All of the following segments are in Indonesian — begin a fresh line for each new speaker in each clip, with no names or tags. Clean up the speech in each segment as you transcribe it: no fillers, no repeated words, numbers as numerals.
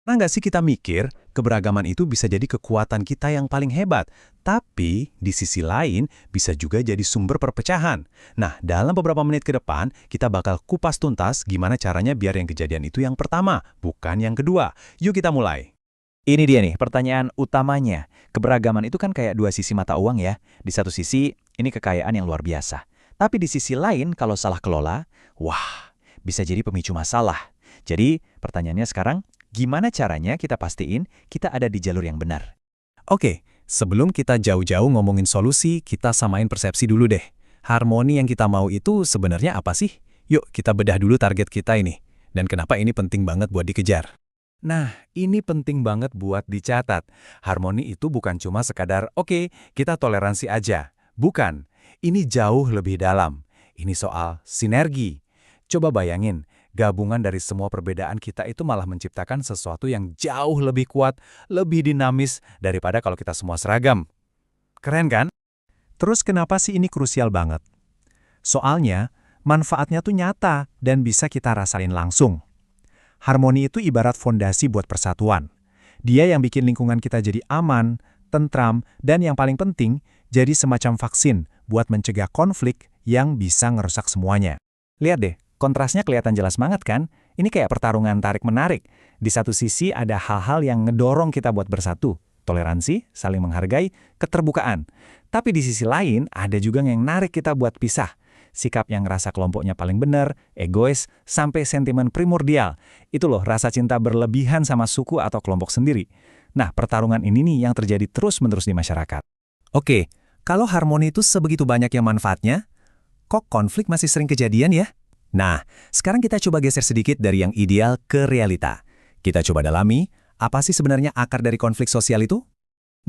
Pernah nggak sih kita mikir, keberagaman itu bisa jadi kekuatan kita yang paling hebat, tapi di sisi lain bisa juga jadi sumber perpecahan. Nah, dalam beberapa menit ke depan, kita bakal kupas tuntas gimana caranya biar yang kejadian itu yang pertama, bukan yang kedua. Yuk kita mulai.
Ini dia nih, pertanyaan utamanya. Keberagaman itu kan kayak dua sisi mata uang ya. Di satu sisi, ini kekayaan yang luar biasa. Tapi di sisi lain, kalau salah kelola, wah, bisa jadi pemicu masalah. Jadi, pertanyaannya sekarang, gimana caranya kita pastiin kita ada di jalur yang benar?
Oke, sebelum kita jauh-jauh ngomongin solusi, kita samain persepsi dulu deh. Harmoni yang kita mau itu sebenarnya apa sih? Yuk kita bedah dulu target kita ini. Dan kenapa ini penting banget buat dikejar. Nah, ini penting banget buat dicatat. Harmoni itu bukan cuma sekadar, oke, kita toleransi aja. Bukan, ini jauh lebih dalam. Ini soal sinergi. Coba bayangin, gabungan dari semua perbedaan kita itu malah menciptakan sesuatu yang jauh lebih kuat, lebih dinamis daripada kalau kita semua seragam. Keren kan? Terus kenapa sih ini krusial banget? Soalnya, manfaatnya tuh nyata dan bisa kita rasain langsung. Harmoni itu ibarat fondasi buat persatuan. Dia yang bikin lingkungan kita jadi aman, tentram, dan yang paling penting, jadi semacam vaksin buat mencegah konflik yang bisa ngerusak semuanya.
Lihat deh, kontrasnya kelihatan jelas banget kan? Ini kayak pertarungan tarik-menarik. Di satu sisi ada hal-hal yang ngedorong kita buat bersatu. Toleransi, saling menghargai, keterbukaan. Tapi di sisi lain, ada juga yang narik kita buat pisah. Sikap yang ngerasa kelompoknya paling benar, egois, sampai sentimen primordial. Itu loh rasa cinta berlebihan sama suku atau kelompok sendiri. Nah, pertarungan ini nih yang terjadi terus-menerus di masyarakat.
Oke, kalau harmoni itu sebegitu banyak yang manfaatnya, kok konflik masih sering kejadian ya? Nah, sekarang kita coba geser sedikit dari yang ideal ke realita. Kita coba dalami, apa sih sebenarnya akar dari konflik sosial itu?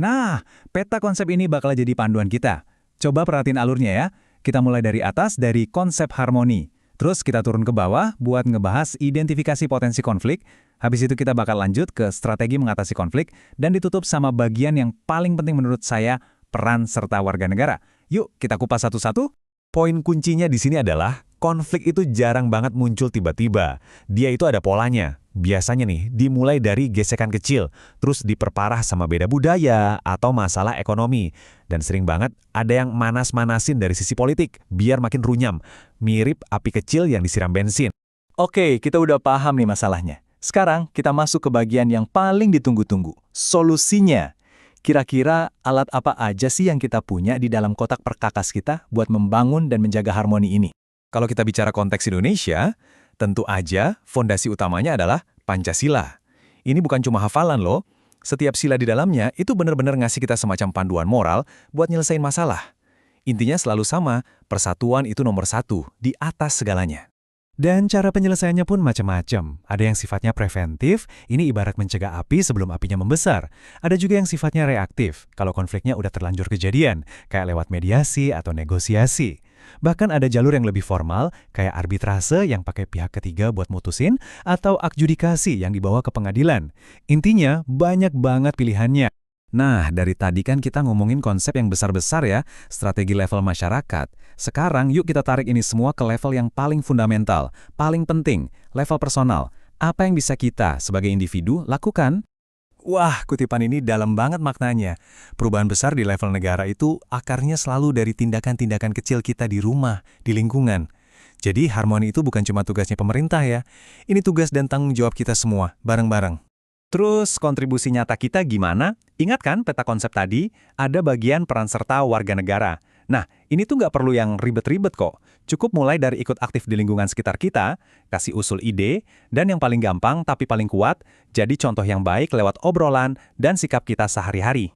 Nah, peta konsep ini bakal jadi panduan kita. Coba perhatiin alurnya ya. Kita mulai dari atas, dari konsep harmoni. Terus kita turun ke bawah buat ngebahas identifikasi potensi konflik. Habis itu kita bakal lanjut ke strategi mengatasi konflik. Dan ditutup sama bagian yang paling penting menurut saya, peran serta warga negara. Yuk, kita kupas satu-satu. Poin kuncinya di sini adalah, konflik itu jarang banget muncul tiba-tiba. Dia itu ada polanya. Biasanya nih, dimulai dari gesekan kecil, terus diperparah sama beda budaya atau masalah ekonomi. Dan sering banget ada yang manas-manasin dari sisi politik, biar makin runyam. Mirip api kecil yang disiram bensin.
Oke, kita udah paham nih masalahnya. Sekarang kita masuk ke bagian yang paling ditunggu-tunggu, solusinya. Kira-kira alat apa aja sih yang kita punya di dalam kotak perkakas kita buat membangun dan menjaga harmoni ini?
Kalau kita bicara konteks Indonesia, tentu aja fondasi utamanya adalah Pancasila. Ini bukan cuma hafalan loh. Setiap sila di dalamnya itu benar-benar ngasih kita semacam panduan moral buat nyelesain masalah. Intinya selalu sama, persatuan itu nomor satu, di atas segalanya. Dan cara penyelesaiannya pun macam-macam. Ada yang sifatnya preventif, ini ibarat mencegah api sebelum apinya membesar. Ada juga yang sifatnya reaktif, kalau konfliknya udah terlanjur kejadian, kayak lewat mediasi atau negosiasi. Bahkan ada jalur yang lebih formal, kayak arbitrase yang pakai pihak ketiga buat mutusin, atau adjudikasi yang dibawa ke pengadilan. Intinya, banyak banget pilihannya. Nah, dari tadi kan kita ngomongin konsep yang besar-besar ya, strategi level masyarakat. Sekarang yuk kita tarik ini semua ke level yang paling fundamental, paling penting, level personal. Apa yang bisa kita sebagai individu lakukan? Wah, kutipan ini dalam banget maknanya. Perubahan besar di level negara itu akarnya selalu dari tindakan-tindakan kecil kita di rumah, di lingkungan. Jadi harmoni itu bukan cuma tugasnya pemerintah ya. Ini tugas dan tanggung jawab kita semua, bareng-bareng. Terus kontribusi nyata kita gimana? Ingat kan peta konsep tadi? Ada bagian peran serta warga negara. Nah, ini tuh nggak perlu yang ribet-ribet kok. Cukup mulai dari ikut aktif di lingkungan sekitar kita, kasih usul ide, dan yang paling gampang tapi paling kuat, jadi contoh yang baik lewat obrolan dan sikap kita sehari-hari.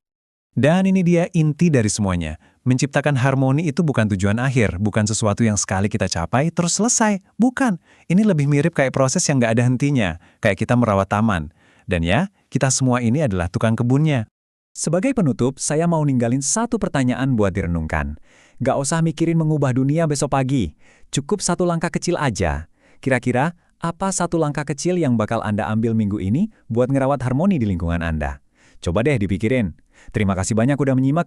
Dan ini dia inti dari semuanya. Menciptakan harmoni itu bukan tujuan akhir, bukan sesuatu yang sekali kita capai terus selesai. Bukan. Ini lebih mirip kayak proses yang nggak ada hentinya, kayak kita merawat taman. Dan ya, kita semua ini adalah tukang kebunnya. Sebagai penutup, saya mau ninggalin satu pertanyaan buat direnungkan. Gak usah mikirin mengubah dunia besok pagi. Cukup satu langkah kecil aja. Kira-kira, apa satu langkah kecil yang bakal Anda ambil minggu ini buat ngerawat harmoni di lingkungan Anda? Coba deh dipikirin. Terima kasih banyak udah menyimak.